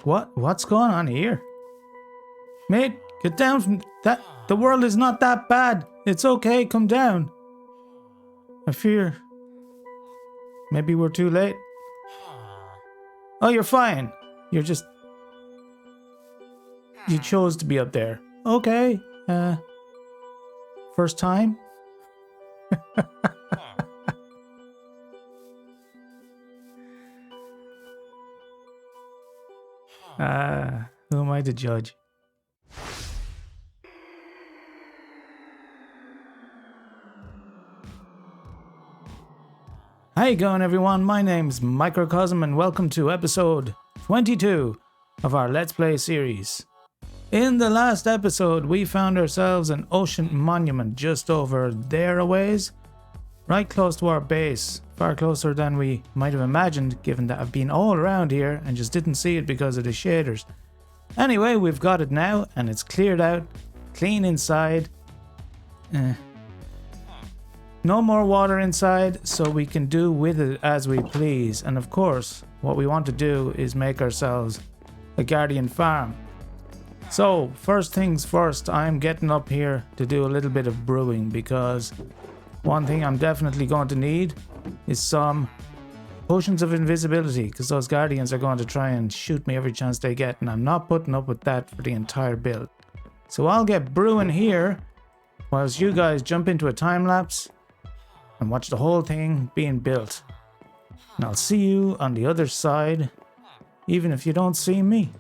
What's going on here? Mate, get down from that. The world is not that bad. It's okay, come down. I fear maybe we're too late. Oh, you're fine. You're just... You chose to be up there. Okay. First time? Who am I to judge? How you going, everyone? My name's Microcosm and welcome to episode 22 of our Let's Play series. In the last episode, we found ourselves an ocean monument just over there a ways, right close to our base, far closer than we might have imagined, given that I've been all around here and just didn't see it because of the shaders. Anyway, we've got it now and it's cleared out, clean inside. No more water inside, so we can do with it as we please. And of course, what we want to do is make ourselves a guardian farm. So, first things first, I'm getting up here to do a little bit of brewing, because one thing I'm definitely going to need is some potions of invisibility, because those guardians are going to try and shoot me every chance they get, and I'm not putting up with that for the entire build. So I'll get brewing here, whilst you guys jump into a time lapse and watch the whole thing being built. And I'll see you on the other side, even if you don't see me.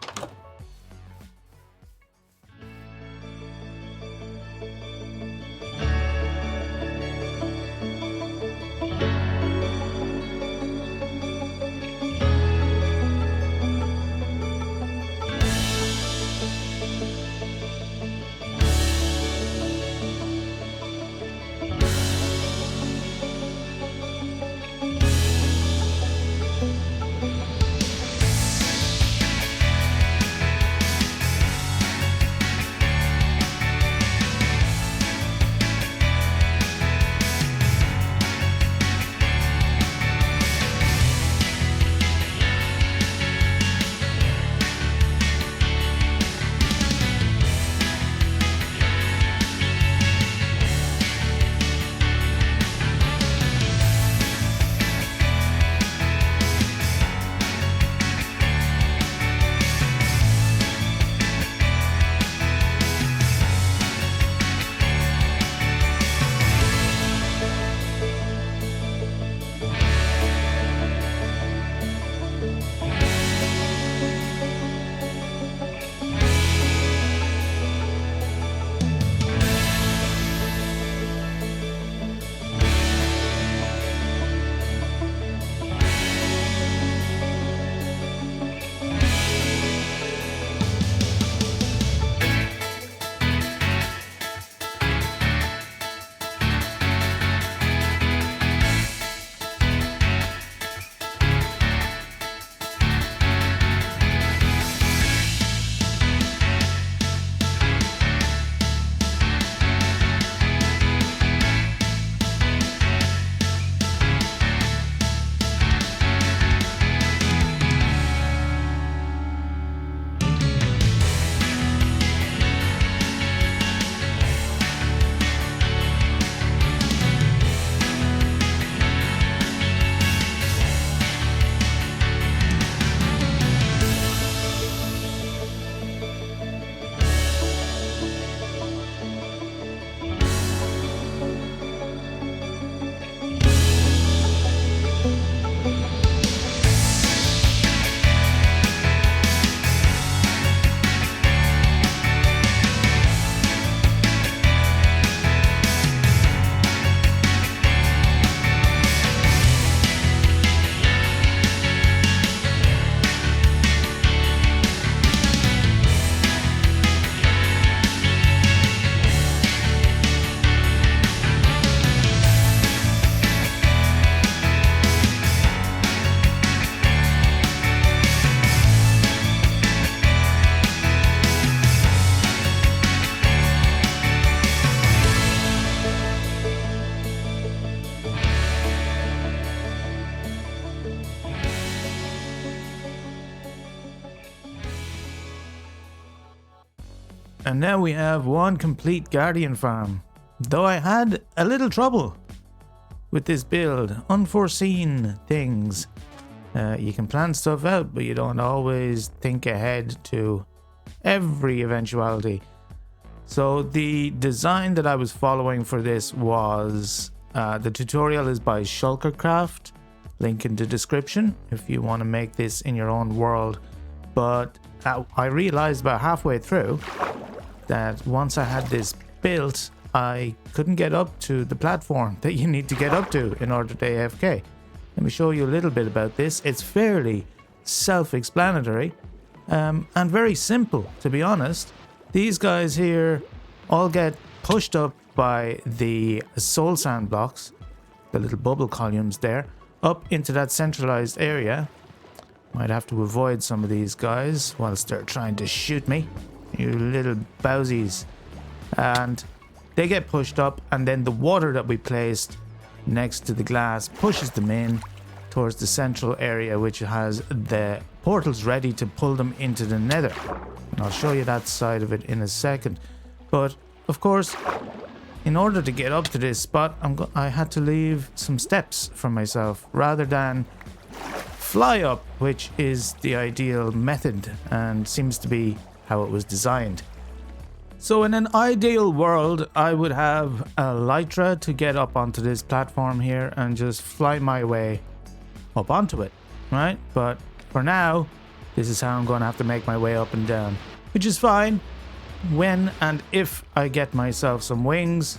And now we have one complete guardian farm. Though I had a little trouble with this build. Unforeseen things. You can plan stuff out, but you don't always think ahead to every eventuality. So the design that I was following for this was, the tutorial is by Shulkercraft, link in the description if you want to make this in your own world. But I realized about halfway through that once I had this built, I couldn't get up to the platform that you need to get up to in order to AFK. Let me show you a little bit about this. It's fairly self-explanatory and very simple, to be honest. These guys here all get pushed up by the soul sand blocks, the little bubble columns there, up into that centralized area. Might have to avoid some of these guys whilst they're trying to shoot me, you little bowsies. And they get pushed up, and then the water that we placed next to the glass pushes them in towards the central area, which has the portals ready to pull them into the Nether. And I'll show you that side of it in a second. But of course, in order to get up to this spot, I had to leave some steps for myself rather than fly up, which is the ideal method and seems to be how it was designed. So in an ideal world, I would have a Elytra to get up onto this platform here and just fly my way up onto it, right? But for now, this is how I'm going to have to make my way up and down, which is fine. When and if I get myself some wings,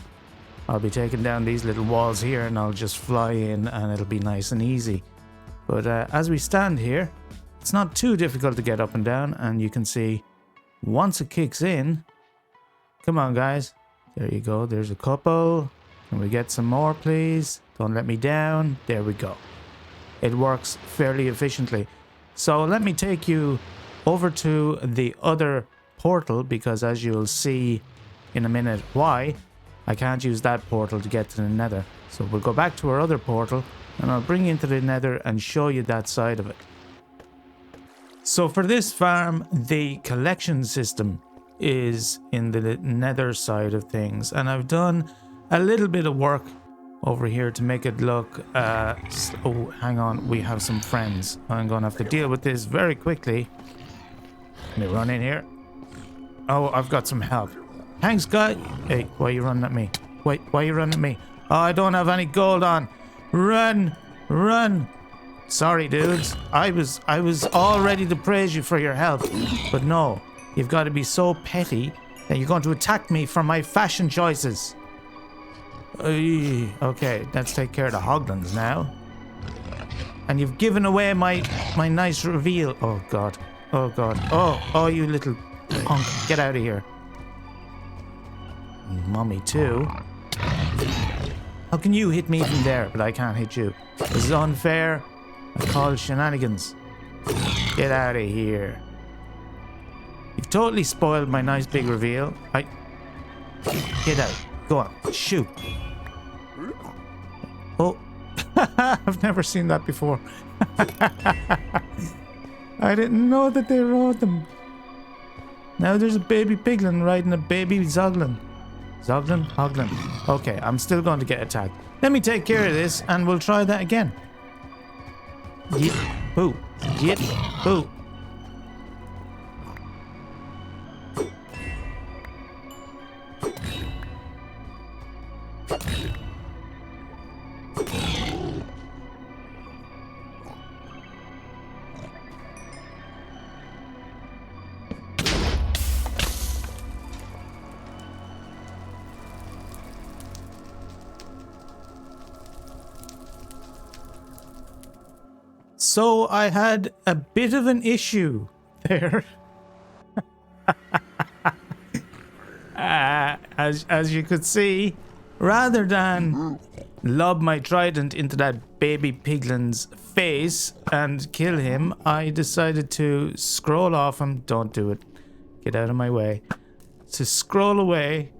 I'll be taking down these little walls here and I'll just fly in and it'll be nice and easy. But as we stand here, it's not too difficult to get up and down, and you can see once it kicks in, come on guys, there you go, there's a couple. Can we get some more please? Don't let me down. There we go. It works fairly efficiently. So let me take you over to the other portal, because as you'll see in a minute why, I can't use that portal to get to the Nether. So we'll go back to our other portal and I'll bring you into the Nether and show you that side of it. So for this farm, the collection system is in the Nether side of things, and I've done a little bit of work over here to make it look oh, hang on, we have some friends. I'm gonna have to deal with this very quickly. Let me run in here. Oh, I've got some help. Thanks, guy. Hey, why are you running at me? Wait, why are you running at me? Oh, I don't have any gold on. Run, run. Sorry, dudes. I was all ready to praise you for your help, but no, you've got to be so petty that you're going to attack me for my fashion choices. Okay, let's take care of the hoglins now. And you've given away my nice reveal. Oh god. Oh god. Oh, you little punk. Get out of here. Mummy too. How can you hit me from there, but I can't hit you? This is unfair. I call shenanigans. Get out of here. You've totally spoiled my nice big reveal. Get out. Go on. Shoot. Oh. I've never seen that before. I didn't know that they rode them. Now there's a baby piglin riding a baby zoglin. Zoglin? Hoglin. Okay, I'm still going to get attacked. Let me take care of this and we'll try that again. Yip. Boo. Yip. Boo. So I had a bit of an issue there. As you could see, rather than lob my trident into that baby piglin's face and kill him, I decided to scroll off him. Don't do it. Get out of my way. To scroll away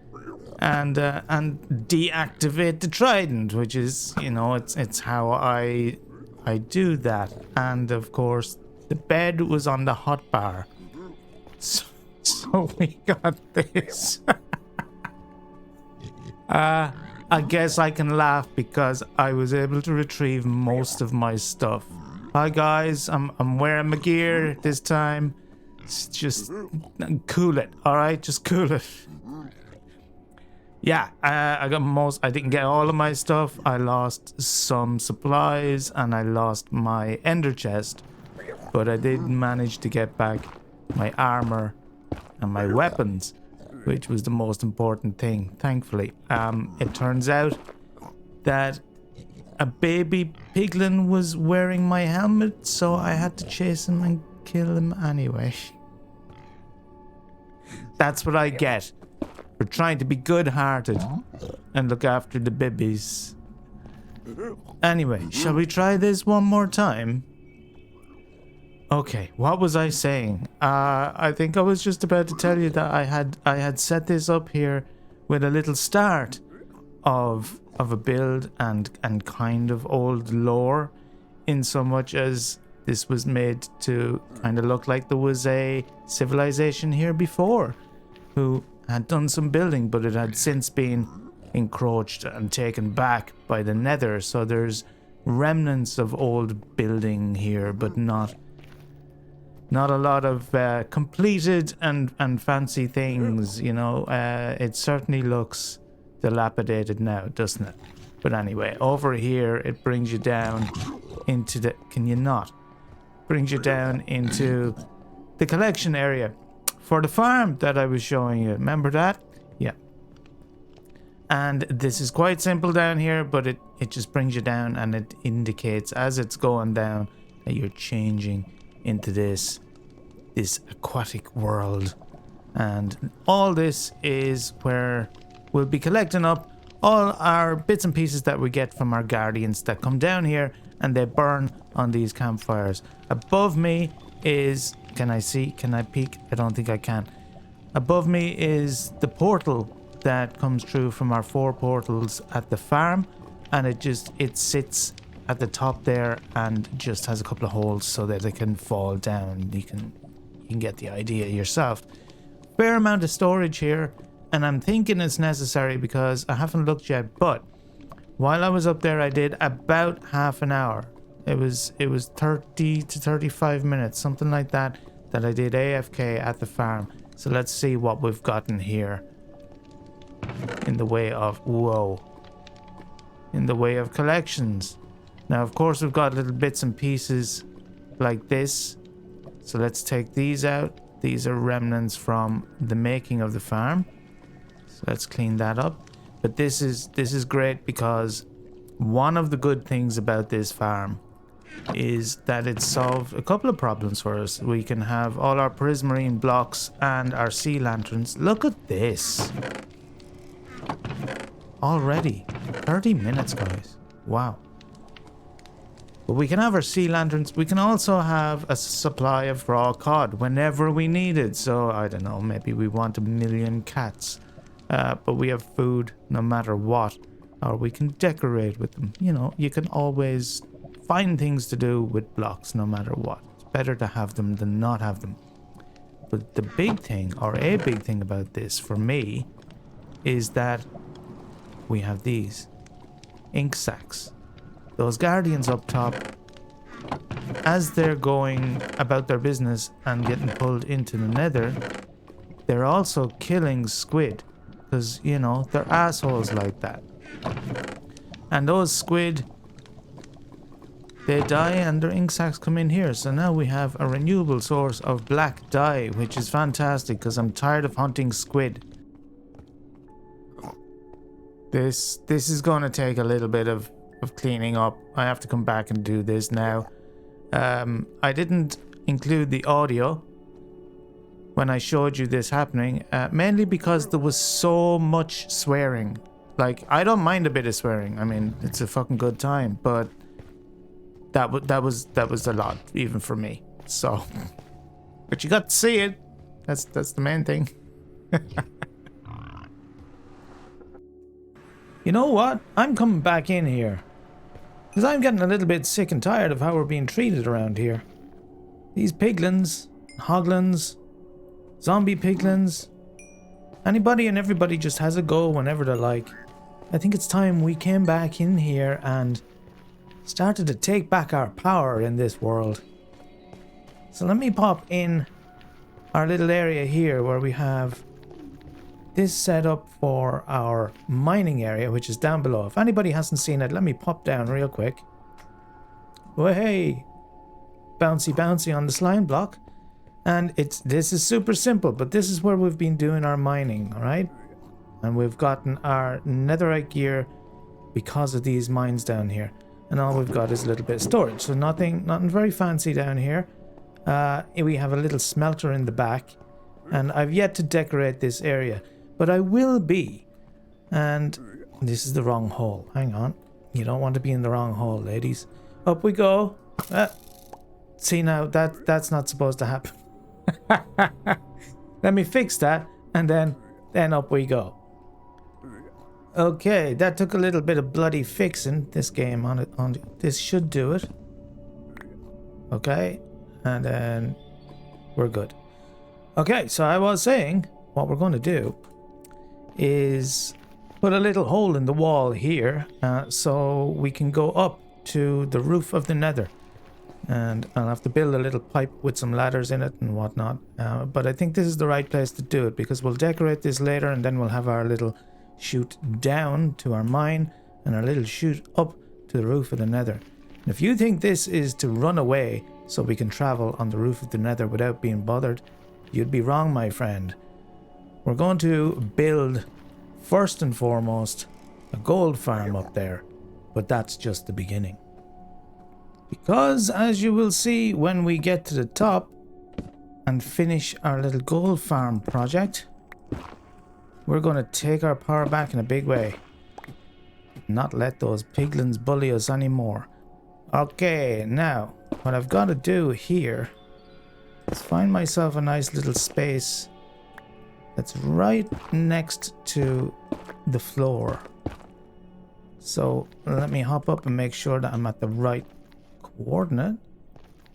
and deactivate the trident, which is, you know, it's how I do that. And of course, the bed was on the hotbar. So we got this. I guess I can laugh because I was able to retrieve most of my stuff. Hi guys, I'm wearing my gear this time. Just cool it, all right? Just cool it. Yeah, I didn't get all of my stuff. I lost some supplies and I lost my ender chest, but I did manage to get back my armor and my weapons, which was the most important thing, thankfully. It turns out that a baby piglin was wearing my helmet, so I had to chase him and kill him anyway. That's what I get for trying to be good-hearted and look after the babies. Anyway, shall we try this one more time? Okay, what was I saying? I think I was just about to tell you that I had set this up here with a little start of a build and kind of old lore, in so much as this was made to kind of look like there was a civilization here before who had done some building, but it had since been encroached and taken back by the Nether. So there's remnants of old building here, but not a lot of completed and fancy things, you know. It certainly looks dilapidated now, doesn't it? But anyway, over here it brings you down into the... Can you not? Brings you down into the collection area for the farm that I was showing you. Remember that? Yeah. And this is quite simple down here, but it just brings you down and it indicates as it's going down that you're changing into this aquatic world. And all this is where we'll be collecting up all our bits and pieces that we get from our guardians that come down here and they burn on these campfires. Above me is... Can I see? Can I peek? I don't think I can. Above me is the portal that comes through from our 4 portals at the farm, and it sits at the top there and just has a couple of holes so that it can fall down. You can get the idea yourself. Fair amount of storage here, and I'm thinking it's necessary because I haven't looked yet, but while I was up there I did about half an hour. It was 30 to 35 minutes, something like that I did AFK at the farm. So let's see what we've gotten here in the way of... Whoa. In the way of collections. Now, of course, we've got little bits and pieces like this. So let's take these out. These are remnants from the making of the farm. So let's clean that up. But this is great because one of the good things about this farm is that it solved a couple of problems for us. We can have all our prismarine blocks and our sea lanterns. Look at this. Already 30 minutes, guys. Wow. But we can have our sea lanterns. We can also have a supply of raw cod whenever we need it. So I don't know, maybe we want 1 million cats, but we have food no matter what, or we can decorate with them. You know, you can always find things to do with blocks no matter what. It's better to have them than not have them. But the big thing, or a big thing about this for me, is that we have these ink sacs. Those guardians up top, as they're going about their business and getting pulled into the Nether, they're also killing squid. Because, you know, they're assholes like that. And those squid, they die and their ink sacs come in here. So now we have a renewable source of black dye, which is fantastic because I'm tired of hunting squid. This is going to take a little bit of cleaning up. I have to come back and do this now. I didn't include the audio when I showed you this happening, mainly because there was so much swearing. Like, I don't mind a bit of swearing. I mean, it's a fucking good time, but that was a lot, even for me. So, but you got to see it. That's the main thing. You know what? I'm coming back in here. Because I'm getting a little bit sick and tired of how we're being treated around here. These piglins, hoglins, zombie piglins. Anybody and everybody just has a go whenever they like. I think it's time we came back in here and started to take back our power in this world. So let me pop in our little area here where we have this set up for our mining area, which is down below. If anybody hasn't seen it, let me pop down real quick. Oh, hey, bouncy bouncy on the slime block. And this is super simple, but this is where we've been doing our mining, all right? And we've gotten our netherite gear because of these mines down here. And all we've got is a little bit of storage, so nothing very fancy down here. We have a little smelter in the back, and I've yet to decorate this area, but I will be. And this is the wrong hole. Hang on, you don't want to be in the wrong hole, ladies. Up we go. See, now that's not supposed to happen. Let me fix that, and then up we go. Okay, that took a little bit of bloody fixing. This game this should do it. Okay, and then we're good. Okay, so I was saying what we're going to do is put a little hole in the wall here, so we can go up to the roof of the Nether. And I'll have to build a little pipe with some ladders in it and whatnot. But I think this is the right place to do it, because we'll decorate this later, and then we'll have our little chute down to our mine and our little chute up to the roof of the Nether. And if you think this is to run away so we can travel on the roof of the Nether without being bothered, you'd be wrong, my friend. We're going to build, first and foremost, a gold farm up there, but that's just the beginning. Because, as you will see when we get to the top and finish our little gold farm project, we're going to take our power back in a big way. Not let those piglins bully us anymore. Okay, now, what I've got to do here is find myself a nice little space that's right next to the floor. So, let me hop up and make sure that I'm at the right coordinate.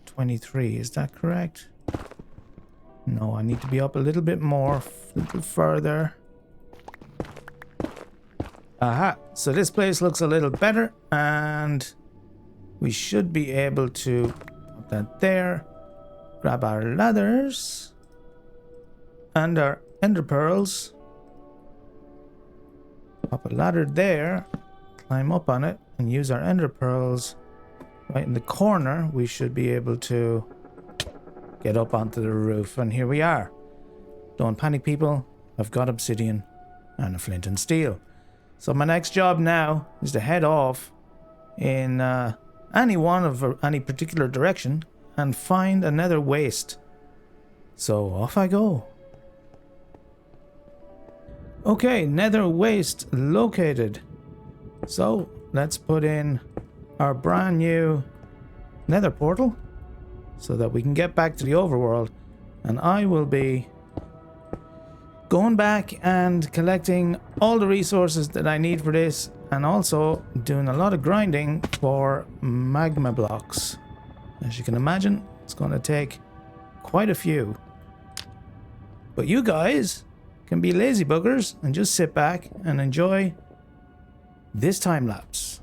23, is that correct? No, I need to be up a little bit more, a little further. Aha, so this place looks a little better, and we should be able to put that there, grab our ladders and our ender pearls, pop a ladder there, climb up on it, and use our ender pearls. Right in the corner, we should be able to get up onto the roof, and here we are. Don't panic, people. I've got obsidian and a flint and steel. So my next job now is to head off in any particular direction and find another waste. So off I go. Okay, nether waste located. So let's put in our brand new nether portal so that we can get back to the overworld, and I will be going back and collecting all the resources that I need for this, and also doing a lot of grinding for magma blocks. As you can imagine, it's going to take quite a few, but you guys can be lazy buggers and just sit back and enjoy this time lapse.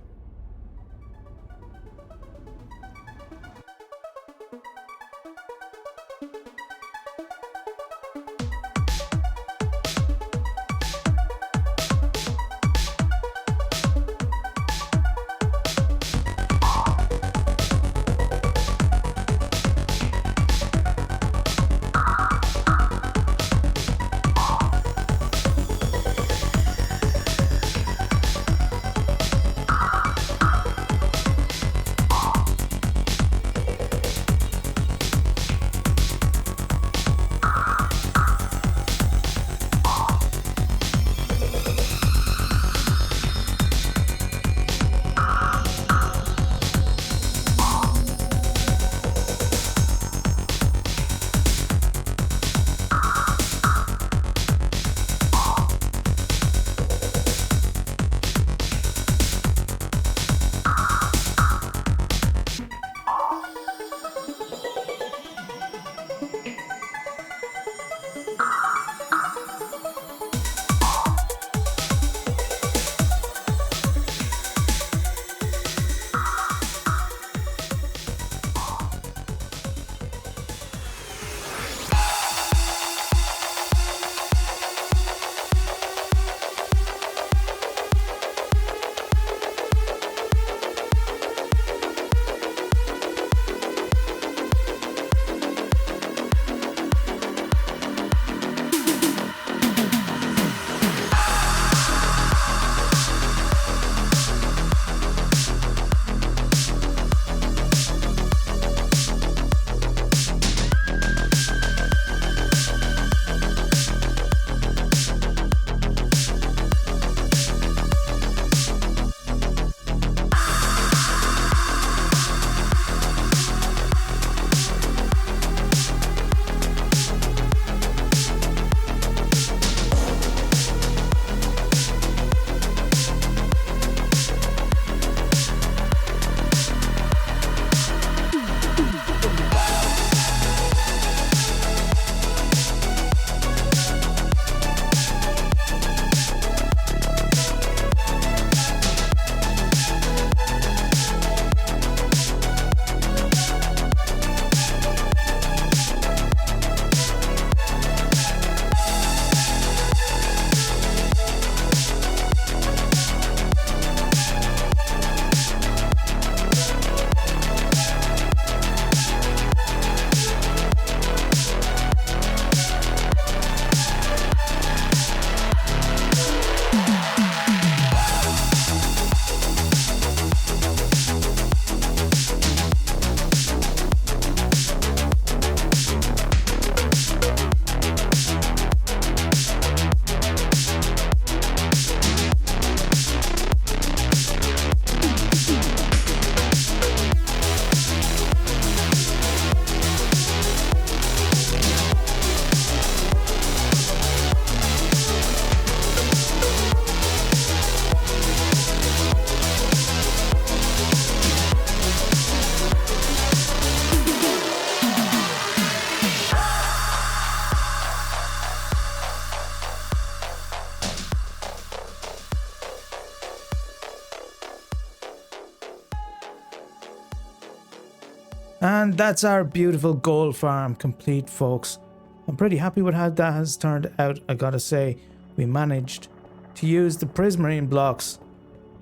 And that's our beautiful gold farm complete, folks. I'm pretty happy with how that has turned out. I gotta say, we managed to use the prismarine blocks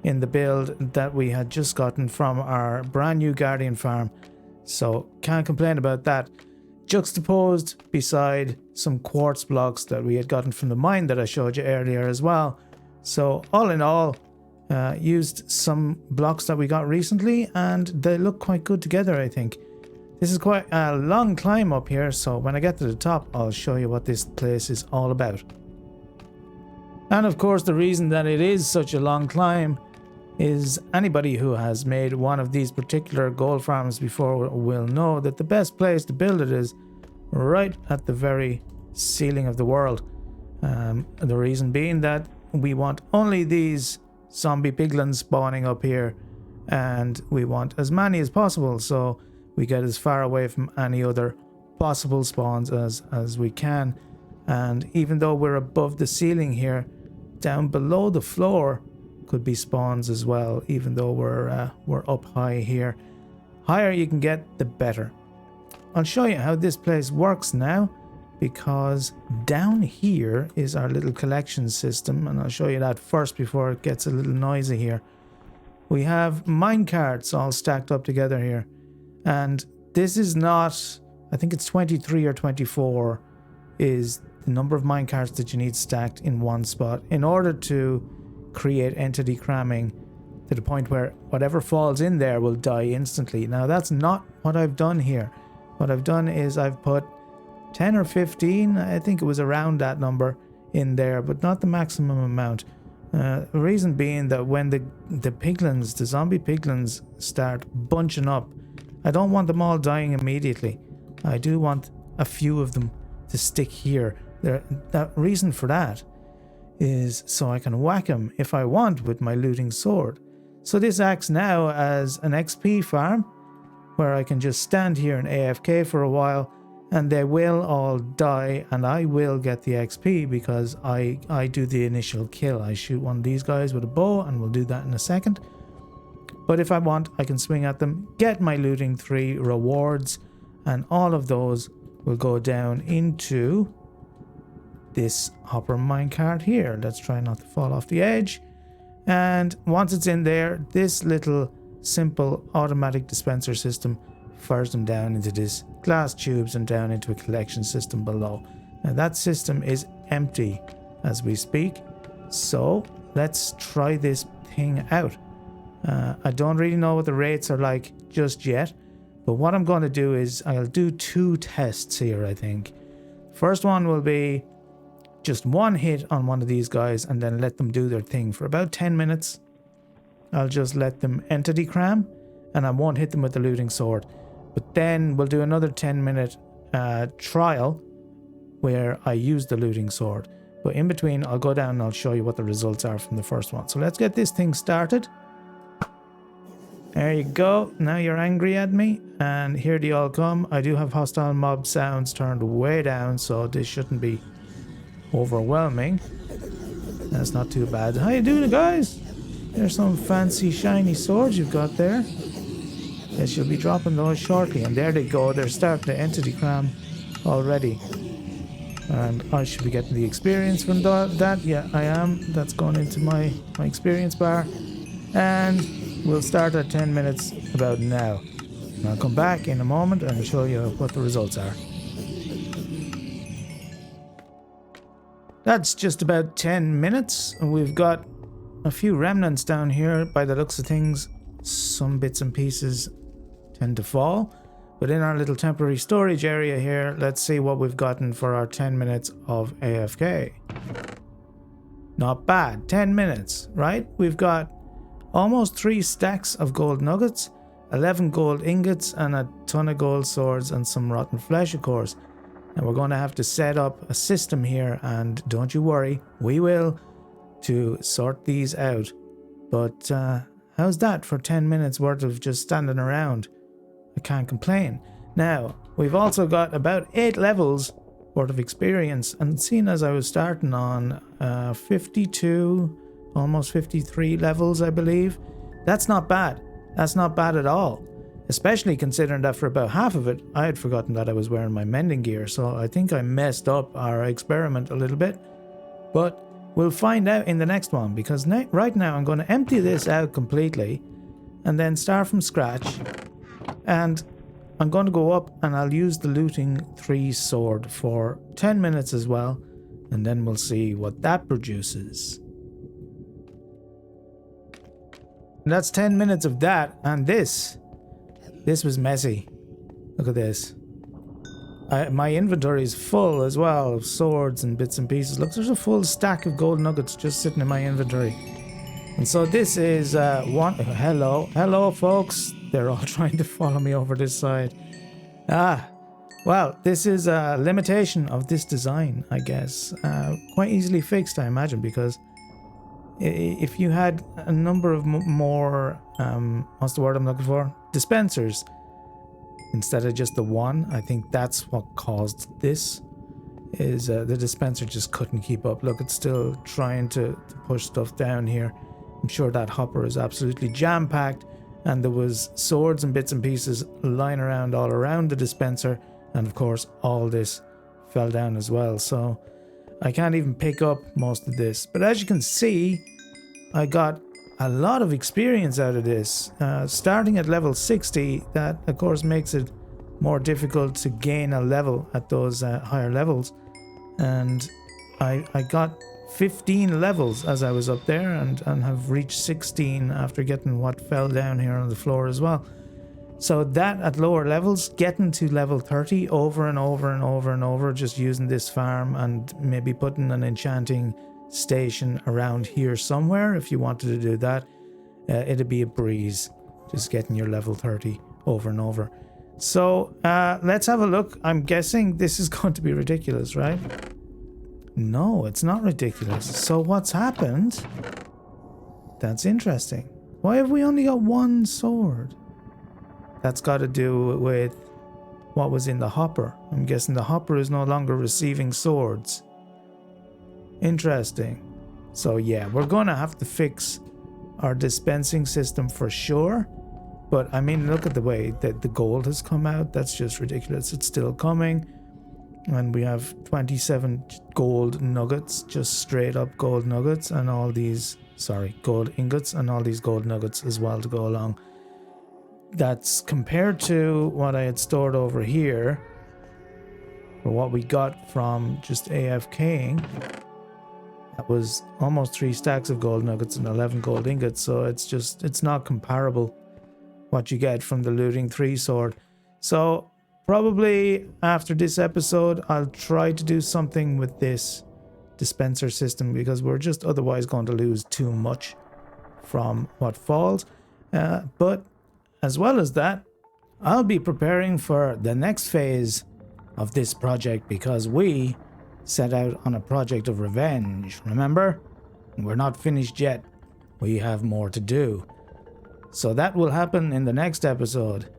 in the build that we had just gotten from our brand new guardian farm. So can't complain about that. Juxtaposed beside some quartz blocks that we had gotten from the mine that I showed you earlier as well. So all in all, used some blocks that we got recently and they look quite good together, I think. This is quite a long climb up here, so when I get to the top I'll show you what this place is all about. And of course the reason that it is such a long climb is anybody who has made one of these particular gold farms before will know that the best place to build it is right at the very ceiling of the world. The reason being that we want only these zombie piglins spawning up here, and we want as many as possible, so we get as far away from any other possible spawns as we can. And even though we're above the ceiling here, down below the floor could be spawns as well, even though we're up high here. Higher you can get, the better. I'll show you how this place works now, because down here is our little collection system, and I'll show you that first before it gets a little noisy here. We have mine carts all stacked up together here, and this is not, I think it's 23 or 24 is the number of mine carts that you need stacked in one spot in order to create entity cramming to the point where whatever falls in there will die instantly. Now that's not what I've done here. What I've done is I've put 10 or 15, I think it was around that number in there, but not the maximum amount. The reason being that when the piglins, the zombie piglins start bunching up, I don't want them all dying immediately. I do want a few of them to stick here. The reason for that is so I can whack them if I want with my looting sword. So this acts now as an XP farm where I can just stand here and AFK for a while and they will all die and I will get the XP because I do the initial kill. I shoot one of these guys with a bow, and we'll do that in a second. But if I want, I can swing at them, get my looting 3 rewards, and all of those will go down into this hopper minecart here. Let's try not to fall off the edge. And once it's in there, this little simple automatic dispenser system fires them down into this glass tubes and down into a collection system below. Now that system is empty as we speak, so let's try this thing out. I don't really know what the rates are like just yet, but what I'm going to do is I'll do 2 tests here, I think. First one will be just one hit on one of these guys and then let them do their thing for about 10 minutes. I'll just let them entity cram and I won't hit them with the looting sword. But then we'll do another 10-minute trial where I use the looting sword. But in between, I'll go down and I'll show you what the results are from the first one. So let's get this thing started. There you go. Now you're angry at me. And here they all come. I do have hostile mob sounds turned way down, so this shouldn't be overwhelming. That's not too bad. How you doing, guys? There's some fancy shiny swords you've got there. Yes, you'll be dropping those shortly. And there they go. They're starting to entity cram already. And I should be getting the experience from that. Yeah, I am. That's going into my experience bar. And we'll start at 10 minutes about now. And I'll come back in a moment and show you what the results are. That's just about 10 minutes. And we've got a few remnants down here by the looks of things. Some bits and pieces tend to fall. But in our little temporary storage area here, let's see what we've gotten for our 10 minutes of AFK. Not bad. 10 minutes, right? We've got almost 3 stacks of gold nuggets, 11 gold ingots, and a ton of gold swords and some rotten flesh, of course. Now we're going to have to set up a system here, and don't you worry, we will, to sort these out. But how's that for 10 minutes worth of just standing around? I can't complain. Now, we've also got about 8 levels worth of experience, and seeing as I was starting on 52, almost 53 levels, I believe, that's not bad. That's not bad at all. Especially considering that for about half of it, I had forgotten that I was wearing my mending gear, so I think I messed up our experiment a little bit. But we'll find out in the next one, because right now I'm going to empty this out completely and then start from scratch. And I'm going to go up and I'll use the looting 3 sword for 10 minutes as well, and then we'll see what that produces. And that's 10 minutes of that, and this was messy. Look at this. My inventory is full as well of swords and bits and pieces. Look, there's a full stack of gold nuggets just sitting in my inventory. And so this is one... Hello folks. They're all trying to follow me over this side. Well, this is a limitation of this design, I guess. Quite easily fixed, I imagine, because if you had a number of more... what's the word I'm looking for? Dispensers. Instead of just the one, I think that's what caused this. Is the dispenser just couldn't keep up. Look, it's still trying to push stuff down here. I'm sure that hopper is absolutely jam-packed, and there was swords and bits and pieces lying around all around the dispenser, and of course all this fell down as well, so I can't even pick up most of this. But as you can see, I got a lot of experience out of this. Starting at level 60, that of course makes it more difficult to gain a level at those higher levels, and I got 15 levels as I was up there, and have reached 16 after getting what fell down here on the floor as well. So that at lower levels, getting to level 30 over and over and over and over, just using this farm and maybe putting an enchanting station around here somewhere, if you wanted to do that, it'd be a breeze, just getting your level 30 over and over. So let's have a look. I'm guessing this is going to be ridiculous, right? No, it's not ridiculous. So what's happened? That's interesting. Why have we only got one sword? That's got to do with what was in the hopper. I'm guessing the hopper is no longer receiving swords. Interesting. So yeah, we're going to have to fix our dispensing system for sure. But I mean, look at the way that the gold has come out. That's just ridiculous. It's still coming. And we have 27 gold nuggets, just straight up gold nuggets, and all these, gold ingots, and all these gold nuggets as well to go along. That's compared to what I had stored over here, or what we got from just AFKing. That was almost 3 stacks of gold nuggets and 11 gold ingots, so it's not comparable what you get from the looting 3 sword. So probably after this episode, I'll try to do something with this dispenser system, because we're just otherwise going to lose too much from what falls. But as well as that, I'll be preparing for the next phase of this project, because we set out on a project of revenge, remember? We're not finished yet. We have more to do. So that will happen in the next episode.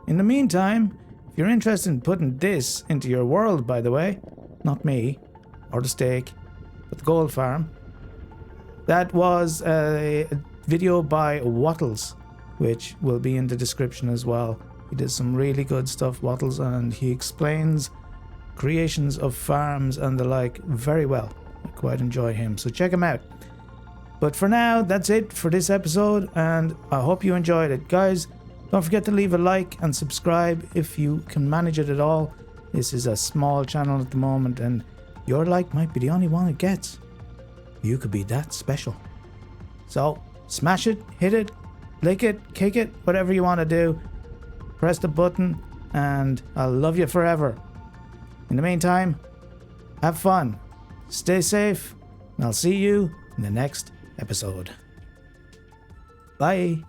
In the meantime, if you're interested in putting this into your world, by the way, not me, or the steak, but the gold farm, that was a video by Wattles, which will be in the description as well. He does some really good stuff, Wattles, and he explains creations of farms and the like very well. I quite enjoy him, so check him out. But for now, that's it for this episode, and I hope you enjoyed it. Guys, don't forget to leave a like and subscribe if you can manage it at all. This is a small channel at the moment, and your like might be the only one it gets. You could be that special. So, smash it, hit it, lick it, kick it, whatever you want to do. Press the button, and I'll love you forever. In the meantime, have fun, stay safe, and I'll see you in the next episode. Bye.